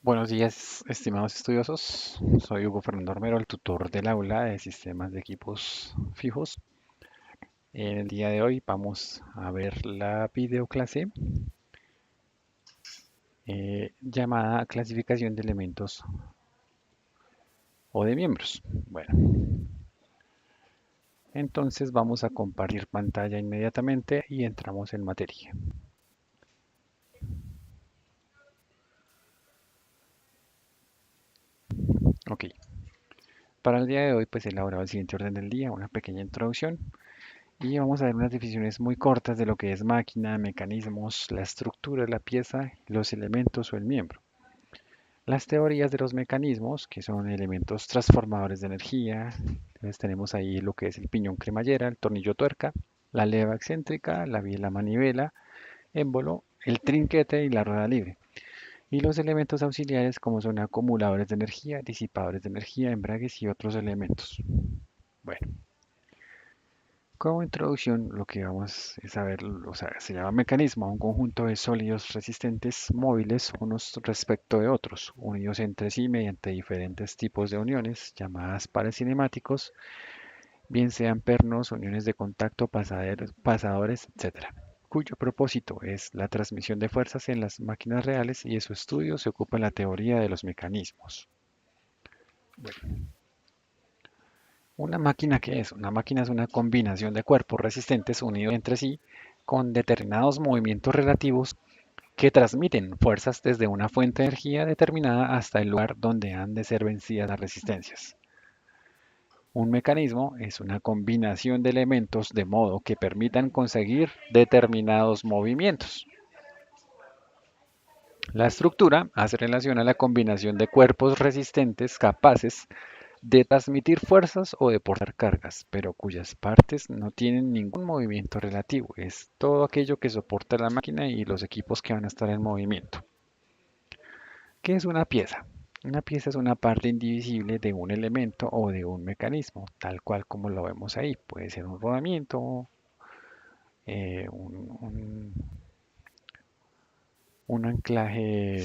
Buenos días, estimados estudiosos. Soy Hugo Fernando Armero, el tutor del aula de sistemas de equipos fijos. En el día de hoy vamos a ver la videoclase llamada clasificación de elementos o de miembros. Bueno, entonces vamos a compartir pantalla inmediatamente y entramos en materia. Ok, para el día de hoy pues he elaborado el siguiente orden del día, una pequeña introducción. Y vamos a ver unas definiciones muy cortas de lo que es máquina, mecanismos, la estructura de la pieza, los elementos o el miembro. Las teorías de los mecanismos, que son elementos transformadores de energía. Entonces tenemos ahí lo que es el piñón cremallera, el tornillo tuerca, la leva excéntrica, la biela manivela, émbolo, el trinquete y la rueda libre. Y los elementos auxiliares como son acumuladores de energía, disipadores de energía, embragues y otros elementos. Bueno, como introducción, lo que vamos es a ver, o sea, se llama mecanismo a un conjunto de sólidos resistentes móviles unos respecto de otros, unidos entre sí mediante diferentes tipos de uniones llamadas pares cinemáticos, bien sean pernos, uniones de contacto, pasadores, etcétera, cuyo propósito es la transmisión de fuerzas en las máquinas reales y de su estudio se ocupa la teoría de los mecanismos. Bueno, ¿una máquina qué es? Una máquina es una combinación de cuerpos resistentes unidos entre sí con determinados movimientos relativos que transmiten fuerzas desde una fuente de energía determinada hasta el lugar donde han de ser vencidas las resistencias. Un mecanismo es una combinación de elementos de modo que permitan conseguir determinados movimientos. La estructura hace relación a la combinación de cuerpos resistentes capaces de transmitir fuerzas o de portar cargas, pero cuyas partes no tienen ningún movimiento relativo. Es todo aquello que soporta la máquina y los equipos que van a estar en movimiento. ¿Qué es una pieza? Una pieza es una parte indivisible de un elemento o de un mecanismo, tal cual como lo vemos ahí. Puede ser un rodamiento, eh, un, un- un anclaje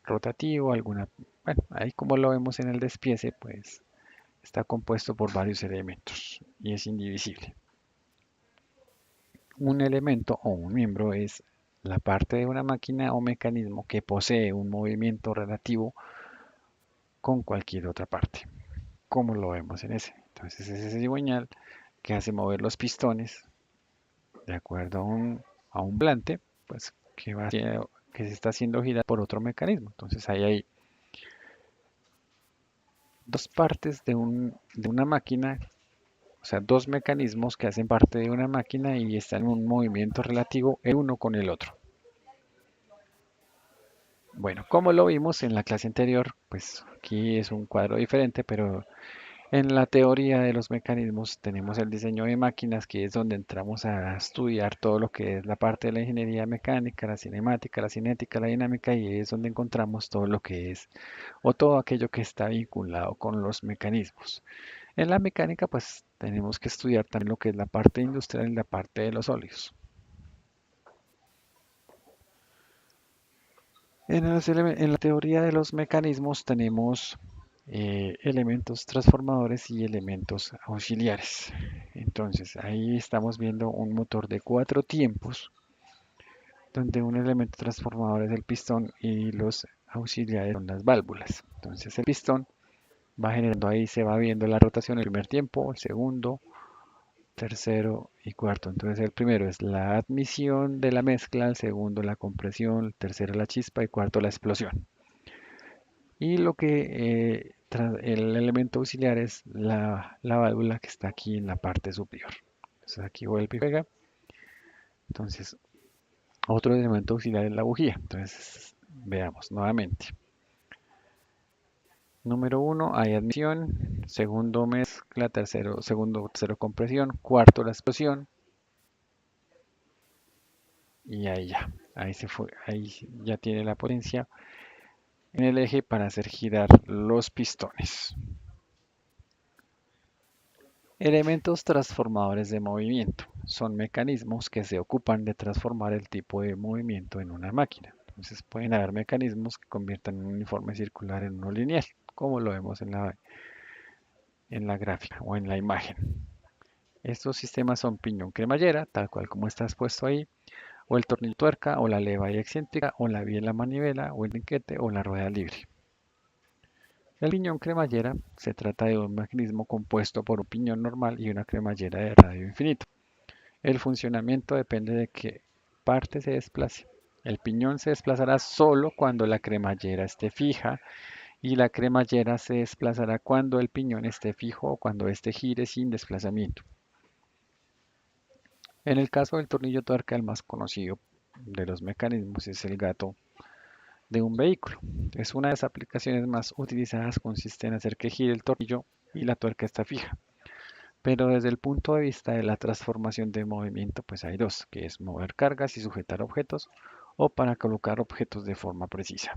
rotativo, bueno, ahí como lo vemos en el despiece, pues está compuesto por varios elementos y es indivisible. Un elemento o un miembro es la parte de una máquina o mecanismo que posee un movimiento relativo con cualquier otra parte, como lo vemos en ese. Entonces es ese cigüeñal que hace mover los pistones de acuerdo a un volante, pues que se está haciendo girar por otro mecanismo. Entonces ahí hay dos partes de una máquina, o sea, dos mecanismos que hacen parte de una máquina y están en un movimiento relativo el uno con el otro. Bueno, como lo vimos en la clase anterior, pues aquí es un cuadro diferente, pero en la teoría de los mecanismos tenemos el diseño de máquinas, que es donde entramos a estudiar todo lo que es la parte de la ingeniería mecánica, la cinemática, la cinética, la dinámica, y es donde encontramos todo lo que es, o todo aquello que está vinculado con los mecanismos. En la mecánica, pues tenemos que estudiar también lo que es la parte industrial y la parte de los sólidos. En la teoría de los mecanismos tenemos elementos transformadores y elementos auxiliares. Entonces, ahí estamos viendo un motor de cuatro tiempos, donde un elemento transformador es el pistón y los auxiliares son las válvulas. Entonces, el pistón va generando ahí, se va viendo la rotación el primer tiempo, el segundo, tercero y cuarto. Entonces, el primero es la admisión de la mezcla, el segundo la compresión, el tercero la chispa y cuarto la explosión. Y lo que el elemento auxiliar es la válvula que está aquí en la parte superior. Entonces aquí vuelve y pega. Entonces otro elemento auxiliar es la bujía. Entonces veamos nuevamente. Número uno, hay admisión. Segundo, mezcla. Tercero, compresión. Cuarto, la explosión. Y ahí ya. Ahí se fue. Ahí ya tiene la potencia en el eje para hacer girar los pistones. Elementos transformadores de movimiento son mecanismos que se ocupan de transformar el tipo de movimiento en una máquina. Entonces pueden haber mecanismos que conviertan un uniforme circular en uno lineal, como lo vemos en la gráfica o en la imagen. Estos sistemas son piñón cremallera, tal cual como está expuesto ahí, o el tornillo tuerca, o la leva y excéntrica, o la biela manivela, o el trinquete, o la rueda libre. El piñón cremallera se trata de un mecanismo compuesto por un piñón normal y una cremallera de radio infinito. El funcionamiento depende de qué parte se desplace. El piñón se desplazará solo cuando la cremallera esté fija y la cremallera se desplazará cuando el piñón esté fijo o cuando éste gire sin desplazamiento. En el caso del tornillo tuerca, el más conocido de los mecanismos es el gato de un vehículo. Es una de las aplicaciones más utilizadas, consiste en hacer que gire el tornillo y la tuerca está fija. Pero desde el punto de vista de la transformación de movimiento, pues hay dos, que es mover cargas y sujetar objetos o para colocar objetos de forma precisa.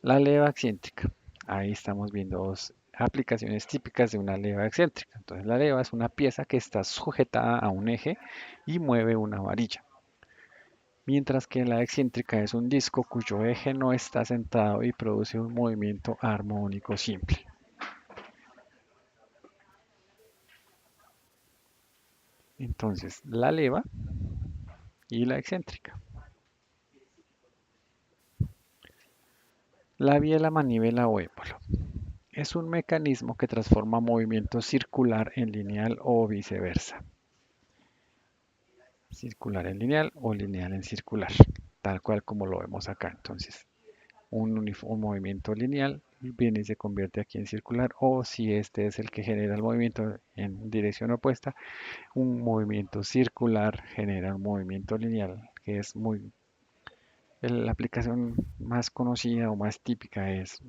La leva excéntrica. Ahí estamos viendo dos aplicaciones típicas de una leva excéntrica. Entonces la leva es una pieza que está sujetada a un eje y mueve una varilla. Mientras que la excéntrica es un disco cuyo eje no está centrado y produce un movimiento armónico simple. Entonces, la leva y la excéntrica. La biela, manivela o épalo. Es un mecanismo que transforma movimiento circular en lineal o viceversa. Circular en lineal o lineal en circular, tal cual como lo vemos acá. Entonces, un movimiento lineal viene y se convierte aquí en circular, o si este es el que genera el movimiento en dirección opuesta, un movimiento circular genera un movimiento lineal, que es muy... La aplicación más conocida o más típica es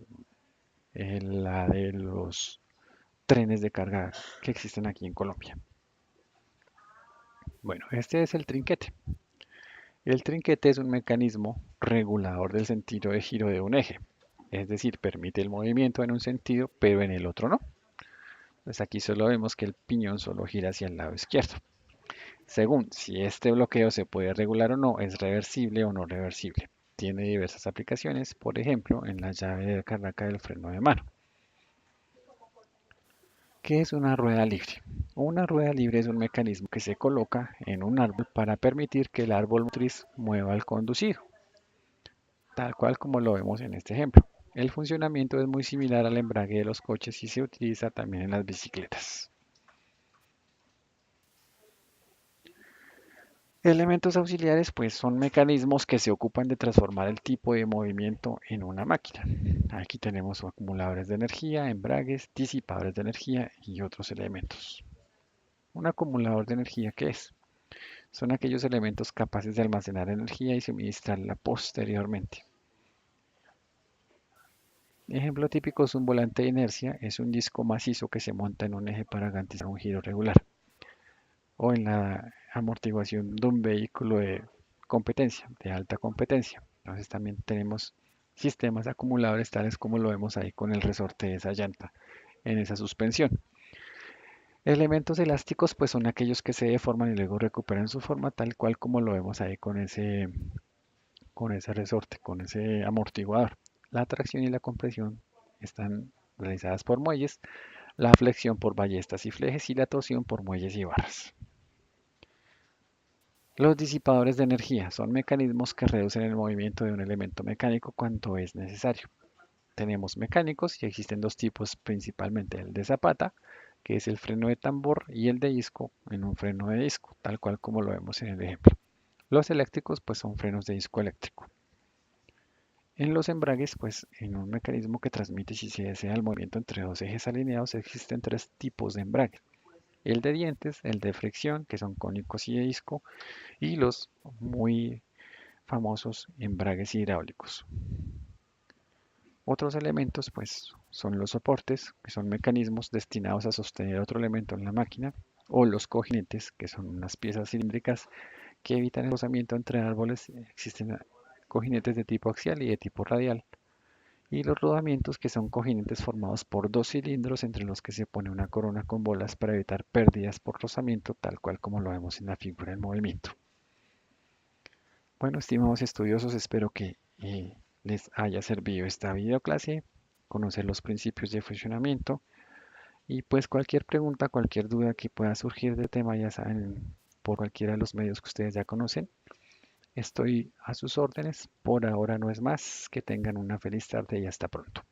la de los trenes de carga que existen aquí en Colombia. Bueno, este es el trinquete. El trinquete es un mecanismo regulador del sentido de giro de un eje, es decir, permite el movimiento en un sentido, pero en el otro no. Pues aquí solo vemos que el piñón solo gira hacia el lado izquierdo. Según si este bloqueo se puede regular o no, es reversible o no reversible. Tiene diversas aplicaciones, por ejemplo, en la llave de carga del freno de mano. ¿Qué es una rueda libre? Una rueda libre es un mecanismo que se coloca en un árbol para permitir que el árbol motriz mueva al conducido, tal cual como lo vemos en este ejemplo. El funcionamiento es muy similar al embrague de los coches y se utiliza también en las bicicletas. Elementos auxiliares, pues son mecanismos que se ocupan de transformar el tipo de movimiento en una máquina. Aquí tenemos acumuladores de energía, embragues, disipadores de energía y otros elementos. Un acumulador de energía, ¿qué es? Son aquellos elementos capaces de almacenar energía y suministrarla posteriormente. Ejemplo típico es un volante de inercia, es un disco macizo que se monta en un eje para garantizar un giro regular. O en la amortiguación de un vehículo de competencia, de alta competencia. Entonces también tenemos sistemas acumuladores tales como lo vemos ahí con el resorte de esa llanta en esa suspensión. Elementos elásticos pues son aquellos que se deforman y luego recuperan su forma tal cual como lo vemos ahí con ese resorte, con ese amortiguador. La tracción y la compresión están realizadas por muelles, la flexión por ballestas y flejes y la torsión por muelles y barras. Los disipadores de energía son mecanismos que reducen el movimiento de un elemento mecánico cuando es necesario. Tenemos mecánicos y existen dos tipos principalmente, el de zapata, que es el freno de tambor, y el de disco en un freno de disco, tal cual como lo vemos en el ejemplo. Los eléctricos pues son frenos de disco eléctrico. En los embragues, pues en un mecanismo que transmite si se desea el movimiento entre dos ejes alineados, existen tres tipos de embrague. El de dientes, el de fricción, que son cónicos y de disco, y los muy famosos embragues hidráulicos. Otros elementos, pues, son los soportes, que son mecanismos destinados a sostener otro elemento en la máquina, o los cojinetes, que son unas piezas cilíndricas que evitan el rozamiento entre árboles. Existen cojinetes de tipo axial y de tipo radial. Y los rodamientos, que son cojinetes formados por dos cilindros entre los que se pone una corona con bolas para evitar pérdidas por rozamiento, tal cual como lo vemos en la figura del movimiento. Bueno, estimados estudiosos, espero que les haya servido esta videoclase, conocer los principios de funcionamiento y pues cualquier pregunta, cualquier duda que pueda surgir del tema, ya saben, por cualquiera de los medios que ustedes ya conocen, estoy a sus órdenes. Por ahora no es más. Que tengan una feliz tarde y hasta pronto.